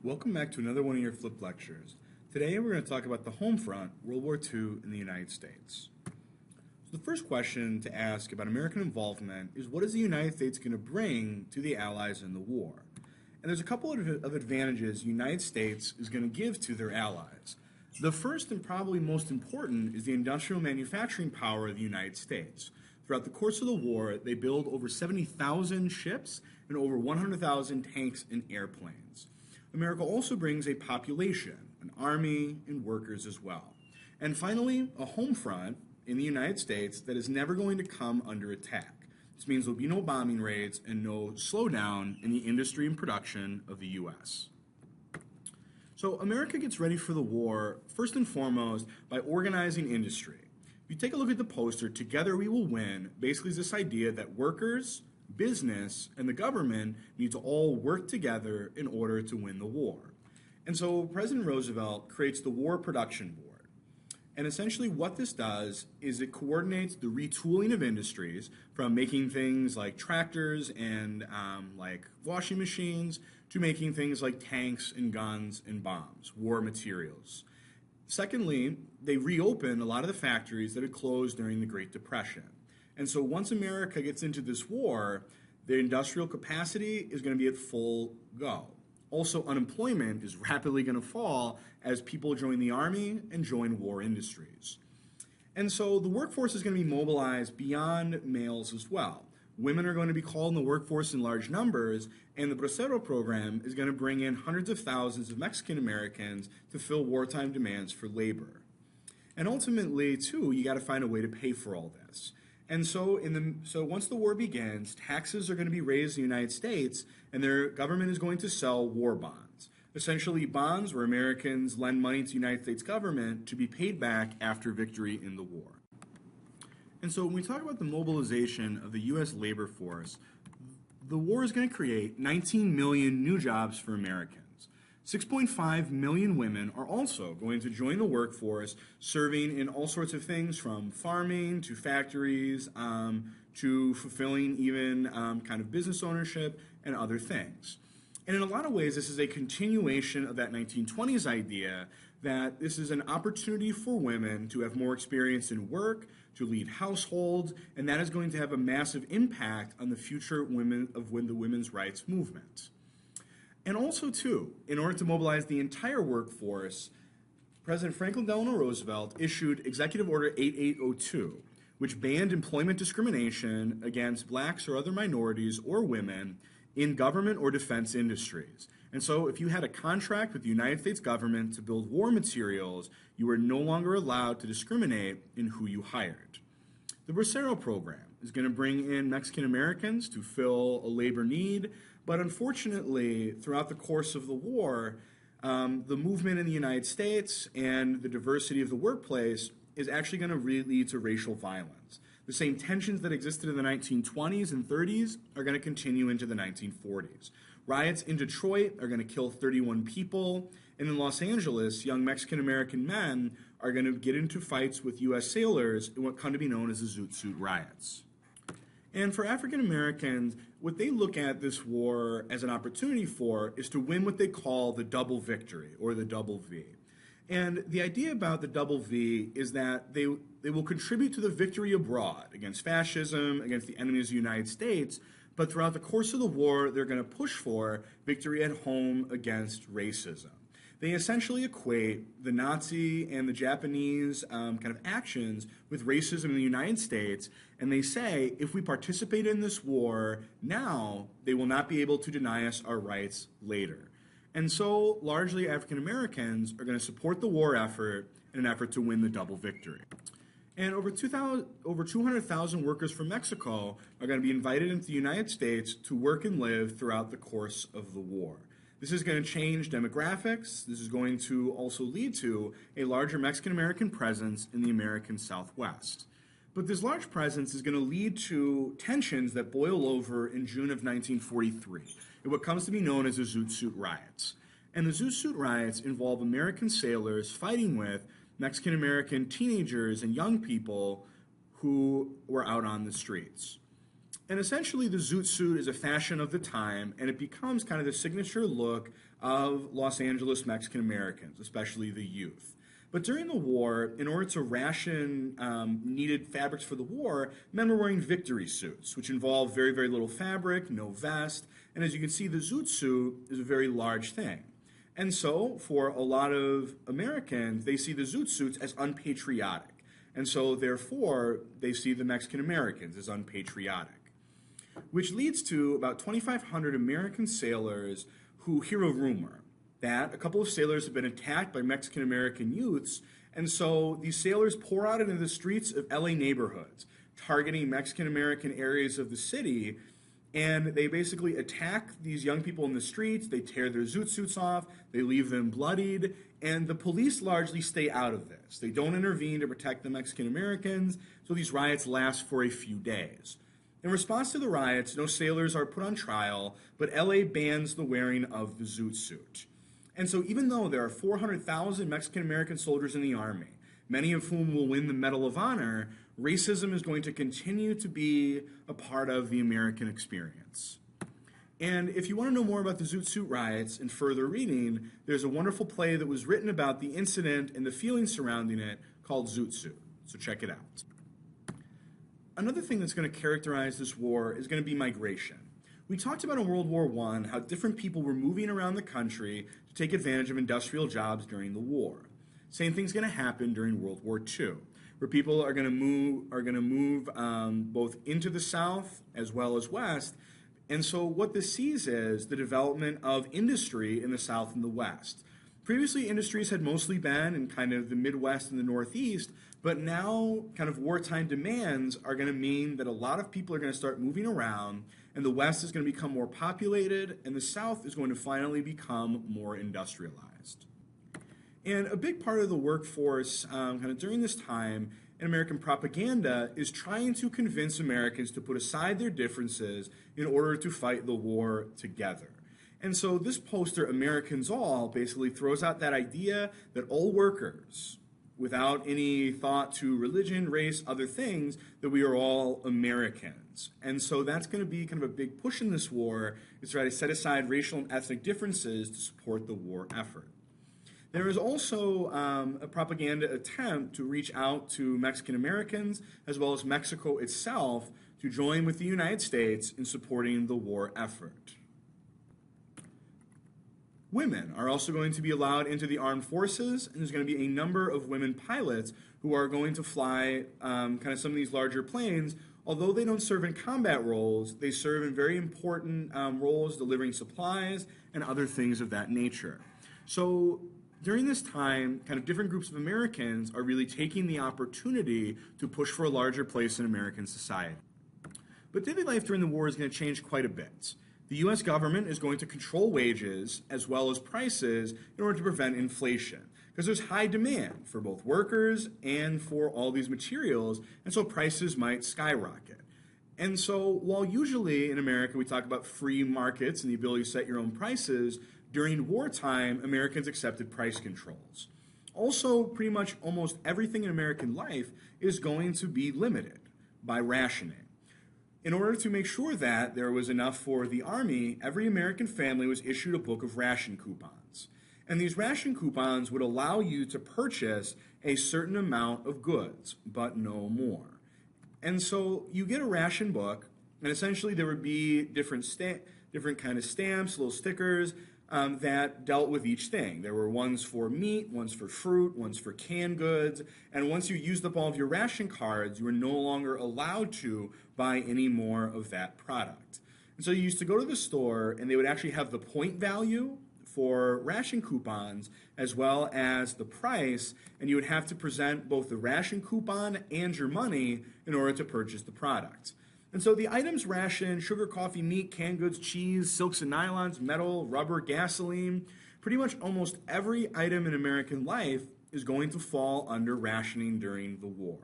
Welcome back to another one of your flipped lectures. Today we're going to talk about the Homefront, World War II in the United States. So the first question to ask about American involvement is, what is the United States going to bring to the Allies in the war? And there's a couple of advantages the United States is going to give to their allies. The first and probably most important is the industrial manufacturing power of the United States. Throughout the course of the war, they build over 70,000 ships and over 100,000 tanks and airplanes. America also brings a population, an army, and workers as well. And finally, a home front in the United States that is never going to come under attack. This means there will be no bombing raids and no slowdown in the industry and production of the U.S. So America gets ready for the war, first and foremost, by organizing industry. If you take a look at the poster, "Together we will win," basically is this idea that workers, business, and the government need to all work together in order to win the war. And so President Roosevelt creates the War Production Board. And essentially what this does is it coordinates the retooling of industries, from making things like tractors and like washing machines to making things like tanks and guns and bombs, war materials. Secondly, they reopen a lot of the factories that had closed during the Great Depression. And so once America gets into this war, their industrial capacity is going to be at full go. Also, unemployment is rapidly going to fall as people join the army and join war industries. And so the workforce is going to be mobilized beyond males as well. Women are going to be called in the workforce in large numbers, and the Bracero program is going to bring in hundreds of thousands of Mexican Americans to fill wartime demands for labor. And ultimately, too, you got to find a way to pay for all this. And so once the war begins, taxes are going to be raised in the United States, and their government is going to sell war bonds. Essentially bonds where Americans lend money to the United States government to be paid back after victory in the war. And so when we talk about the mobilization of the U.S. labor force, the war is going to create 19 million new jobs for Americans. 6.5 million women are also going to join the workforce, serving in all sorts of things, from farming to factories to fulfilling even kind of business ownership and other things. And in a lot of ways, this is a continuation of that 1920s idea that this is an opportunity for women to have more experience in work, to lead households, and that is going to have a massive impact on the future of the women's rights movement. And also, too, in order to mobilize the entire workforce, President Franklin Delano Roosevelt issued Executive Order 8802, which banned employment discrimination against blacks or other minorities or women in government or defense industries. And so if you had a contract with the United States government to build war materials, you were no longer allowed to discriminate in who you hired. The Bracero program is going to bring in Mexican Americans to fill a labor need, but unfortunately, throughout the course of the war, the movement in the United States and the diversity of the workplace is actually going to lead to racial violence. The same tensions that existed in the 1920s and 30s are going to continue into the 1940s. Riots in Detroit are going to kill 31 people, and in Los Angeles, young Mexican-American men are going to get into fights with U.S. sailors in what come to be known as the Zoot Suit riots. And for African Americans, what they look at this war as an opportunity for is to win what they call the double victory, or the double V. And the idea about the double V is that they will contribute to the victory abroad against fascism, against the enemies of the United States, but throughout the course of the war, they're going to push for victory at home against racism. They essentially equate the Nazi and the Japanese kind of actions with racism in the United States, and they say, if we participate in this war now, they will not be able to deny us our rights later. And so, largely, African Americans are going to support the war effort in an effort to win the double victory. And over 200,000 workers from Mexico are going to be invited into the United States to work and live throughout the course of the war. This is going to change demographics. This is going to also lead to a larger Mexican-American presence in the American Southwest. But this large presence is going to lead to tensions that boil over in June of 1943, in what comes to be known as the Zoot Suit riots. And the Zoot Suit riots involve American sailors fighting with Mexican-American teenagers and young people who were out on the streets. And essentially, the Zoot Suit is a fashion of the time, and it becomes kind of the signature look of Los Angeles Mexican Americans, especially the youth. But during the war, in order to ration needed fabrics for the war, men were wearing victory suits, which involve very, very little fabric, no vest, and as you can see, the Zoot Suit is a very large thing. And so, for a lot of Americans, they see the Zoot Suits as unpatriotic. And so, therefore, they see the Mexican Americans as unpatriotic. Which leads to about 2,500 American sailors who hear a rumor that a couple of sailors have been attacked by Mexican American youths, and so these sailors pour out into the streets of LA neighborhoods, targeting Mexican American areas of the city, and they basically attack these young people in the streets, they tear their zoot suits off, they leave them bloodied, and the police largely stay out of this. They don't intervene to protect the Mexican Americans, so these riots last for a few days. In response to the riots, no sailors are put on trial, but LA bans the wearing of the Zoot Suit. And so even though there are 400,000 Mexican-American soldiers in the Army, many of whom will win the Medal of Honor, racism is going to continue to be a part of the American experience. And if you want to know more about the Zoot Suit riots and further reading, there's a wonderful play that was written about the incident and the feelings surrounding it called Zoot Suit. So check it out. Another thing that's going to characterize this war is going to be migration. We talked about in World War I how different people were moving around the country to take advantage of industrial jobs during the war. Same thing's going to happen during World War II, where people are going to move both into the South as well as West. And so what this sees is the development of industry in the South and the West. Previously, industries had mostly been in kind of the Midwest and the Northeast, but now kind of wartime demands are going to mean that a lot of people are going to start moving around, and the West is going to become more populated, and the South is going to finally become more industrialized. And a big part of the workforce kind of during this time in American propaganda is trying to convince Americans to put aside their differences in order to fight the war together. And so this poster, Americans All, basically throws out that idea that all workers, without any thought to religion, race, other things, that we are all Americans. And so that's going to be kind of a big push in this war, is to try to set aside racial and ethnic differences to support the war effort. There is also a propaganda attempt to reach out to Mexican Americans, as well as Mexico itself, to join with the United States in supporting the war effort. Women are also going to be allowed into the armed forces, and there's going to be a number of women pilots who are going to fly kind of some of these larger planes. Although they don't serve in combat roles, they serve in very important roles delivering supplies and other things of that nature. So during this time, kind of different groups of Americans are really taking the opportunity to push for a larger place in American society. But daily life during the war is going to change quite a bit. The U.S. government is going to control wages as well as prices in order to prevent inflation, because there's high demand for both workers and for all these materials, and so prices might skyrocket. And so while usually in America we talk about free markets and the ability to set your own prices, during wartime, Americans accepted price controls. Also, pretty much almost everything in American life is going to be limited by rationing. In order to make sure that there was enough for the Army, every American family was issued a book of ration coupons. And these ration coupons would allow you to purchase a certain amount of goods, but no more. And so you get a ration book, and essentially there would be different kind of stamps, little stickers, that dealt with each thing. There were ones for meat, ones for fruit, ones for canned goods, and once you used up all of your ration cards, you were no longer allowed to buy any more of that product. And so you used to go to the store, and they would actually have the point value for ration coupons as well as the price, and you would have to present both the ration coupon and your money in order to purchase the product. And so the items ration, sugar, coffee, meat, canned goods, cheese, silks and nylons, metal, rubber, gasoline, pretty much almost every item in American life is going to fall under rationing during the war.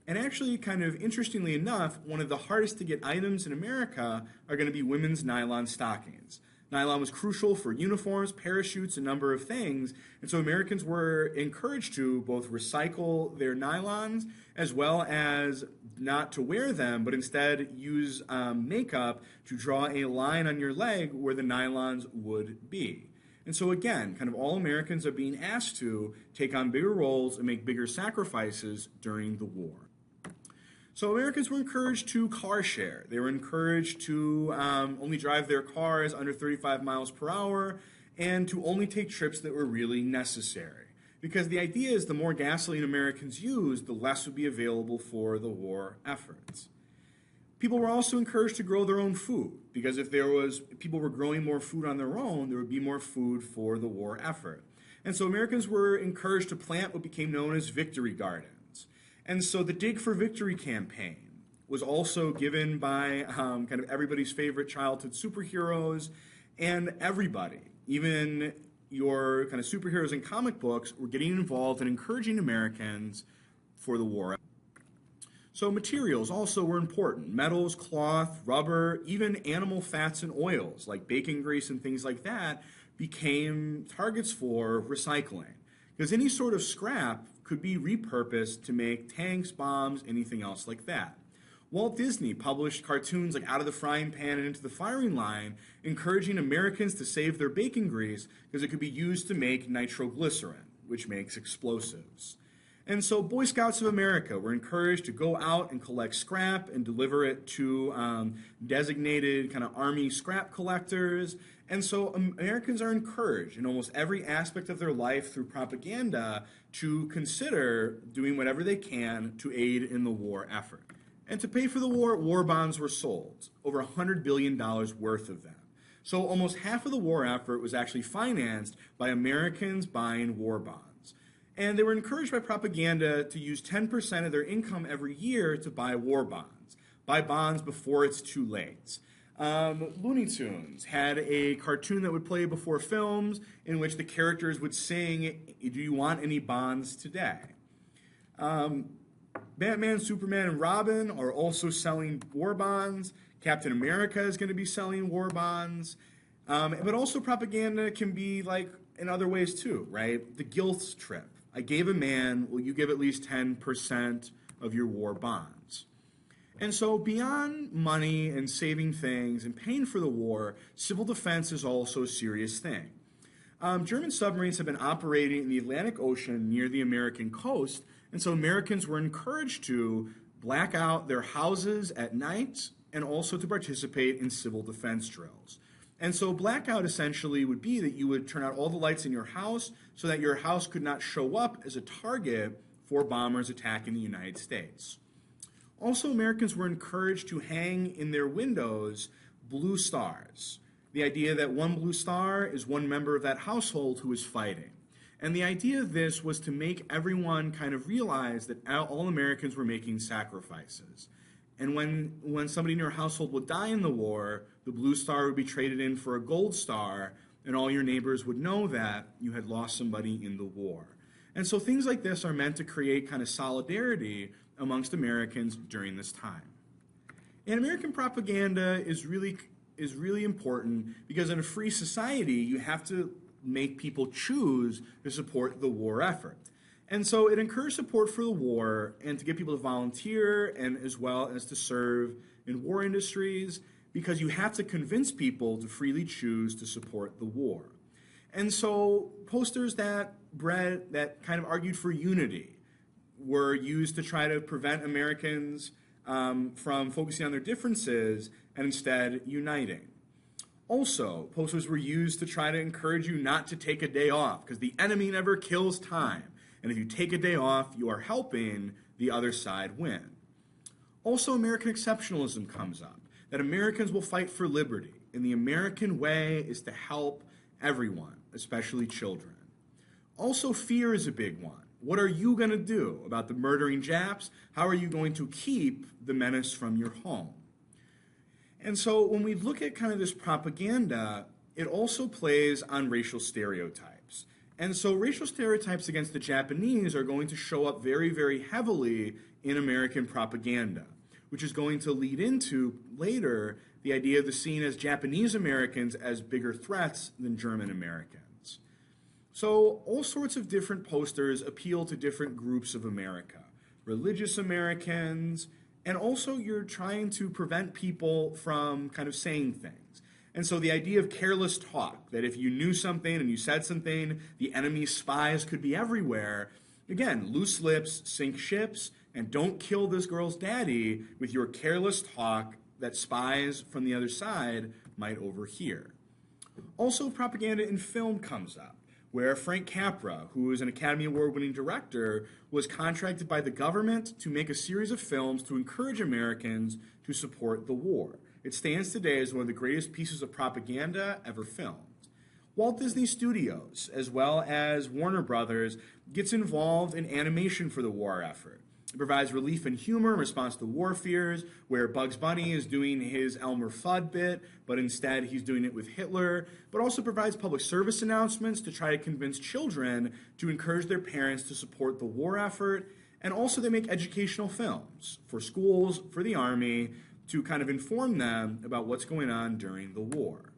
And actually, kind of interestingly enough, one of the hardest to get items in America are going to be women's nylon stockings. Nylon was crucial for uniforms, parachutes, a number of things, and so Americans were encouraged to both recycle their nylons as well as not to wear them, but instead use makeup to draw a line on your leg where the nylons would be. And so again, kind of all Americans are being asked to take on bigger roles and make bigger sacrifices during the war. So Americans were encouraged to car share. They were encouraged to only drive their cars under 35 miles per hour and to only take trips that were really necessary. Because the idea is the more gasoline Americans used, the less would be available for the war efforts. People were also encouraged to grow their own food, because if people were growing more food on their own, there would be more food for the war effort. And so Americans were encouraged to plant what became known as victory gardens. And so the Dig for Victory campaign was also given by kind of everybody's favorite childhood superheroes, and everybody, even your kind of superheroes in comic books, were getting involved in encouraging Americans for the war. So materials also were important. Metals, cloth, rubber, even animal fats and oils like bacon grease and things like that became targets for recycling, because any sort of scrap could be repurposed to make tanks, bombs, anything else like that. Walt Disney published cartoons like Out of the Frying Pan and Into the Firing Line, encouraging Americans to save their bacon grease because it could be used to make nitroglycerin, which makes explosives. And so Boy Scouts of America were encouraged to go out and collect scrap and deliver it to designated kind of army scrap collectors. And so Americans are encouraged in almost every aspect of their life through propaganda to consider doing whatever they can to aid in the war effort. And to pay for the war, war bonds were sold, over $100 billion worth of them. So almost half of the war effort was actually financed by Americans buying war bonds. And they were encouraged by propaganda to use 10% of their income every year to buy war bonds. Buy bonds before it's too late. Looney Tunes had a cartoon that would play before films in which the characters would sing, "Do you want any bonds today?" Batman, Superman, and Robin are also selling war bonds. Captain America is going to be selling war bonds. But also propaganda can be like in other ways too, right? The guilt trip. I gave a man, will you give at least 10% of your war bonds? And so beyond money and saving things and paying for the war, civil defense is also a serious thing. German submarines have been operating in the Atlantic Ocean near the American coast, and so Americans were encouraged to black out their houses at night and also to participate in civil defense drills. And so blackout essentially would be that you would turn out all the lights in your house so that your house could not show up as a target for bombers attacking the United States. Also, Americans were encouraged to hang in their windows blue stars. The idea that one blue star is one member of that household who is fighting. And the idea of this was to make everyone kind of realize that all Americans were making sacrifices. And when somebody in your household would die in the war, the blue star would be traded in for a gold star, and all your neighbors would know that you had lost somebody in the war. And so things like this are meant to create kind of solidarity amongst Americans during this time. And American propaganda is really important because in a free society, you have to make people choose to support the war effort. And so it encouraged support for the war and to get people to volunteer and as well as to serve in war industries, because you have to convince people to freely choose to support the war. And so posters that kind of argued for unity were used to try to prevent Americans from focusing on their differences and instead uniting. Also, posters were used to try to encourage you not to take a day off, because the enemy never kills time. And if you take a day off, you are helping the other side win. Also, American exceptionalism comes up, that Americans will fight for liberty, and the American way is to help everyone, especially children. Also, fear is a big one. What are you going to do about the murdering Japs? How are you going to keep the menace from your home? And so when we look at kind of this propaganda, it also plays on racial stereotypes. And so racial stereotypes against the Japanese are going to show up very, very heavily in American propaganda, which is going to lead into, later, the idea of the scene as Japanese Americans as bigger threats than German Americans. So all sorts of different posters appeal to different groups of America. Religious Americans, and also you're trying to prevent people from kind of saying things. And so the idea of careless talk, that if you knew something and you said something, the enemy's spies could be everywhere. Again, loose lips sink ships, and don't kill this girl's daddy with your careless talk that spies from the other side might overhear. Also, propaganda in film comes up, where Frank Capra, who is an Academy Award-winning director, was contracted by the government to make a series of films to encourage Americans to support the war. It stands today as one of the greatest pieces of propaganda ever filmed. Walt Disney Studios, as well as Warner Brothers, gets involved in animation for the war effort. It provides relief and humor in response to war fears, where Bugs Bunny is doing his Elmer Fudd bit, but instead he's doing it with Hitler, but also provides public service announcements to try to convince children to encourage their parents to support the war effort, and also they make educational films for schools, for the Army, to kind of inform them about what's going on during the war.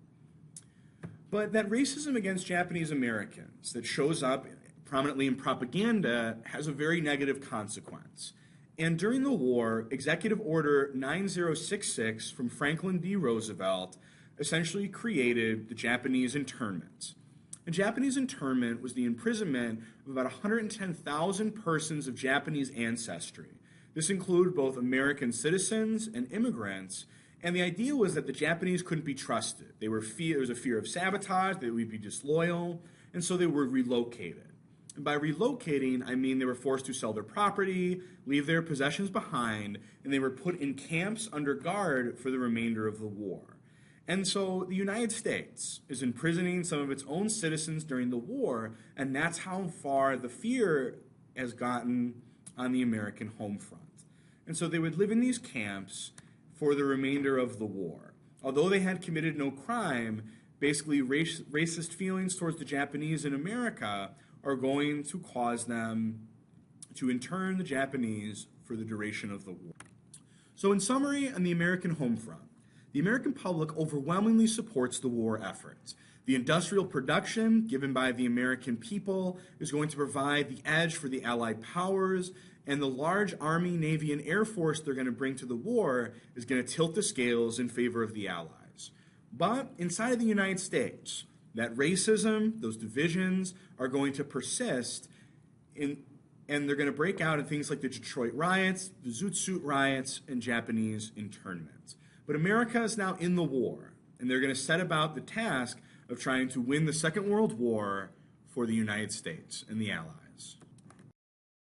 But that racism against Japanese Americans that shows up prominently in propaganda has a very negative consequence. And during the war, Executive Order 9066 from Franklin D. Roosevelt essentially created the Japanese internment. The Japanese internment was the imprisonment of about 110,000 persons of Japanese ancestry. This included both American citizens and immigrants, and the idea was that the Japanese couldn't be trusted. There was a fear of sabotage, they would be disloyal, and so they were relocated. And by relocating, I mean they were forced to sell their property, leave their possessions behind, and they were put in camps under guard for the remainder of the war. And so the United States is imprisoning some of its own citizens during the war, and that's how far the fear has gotten on the American home front. And so they would live in these camps for the remainder of the war. Although they had committed no crime, basically racist feelings towards the Japanese in America are going to cause them to intern the Japanese for the duration of the war. So in summary, on the American home front, the American public overwhelmingly supports the war effort. The industrial production given by the American people is going to provide the edge for the Allied powers, and the large Army, Navy, and Air Force they're going to bring to the war is going to tilt the scales in favor of the Allies. But inside of the United States, that racism, those divisions, are going to persist, and they're going to break out in things like the Detroit riots, the Zoot Suit riots, and Japanese internment. But America is now in the war, and they're going to set about the task of trying to win the Second World War for the United States and the Allies.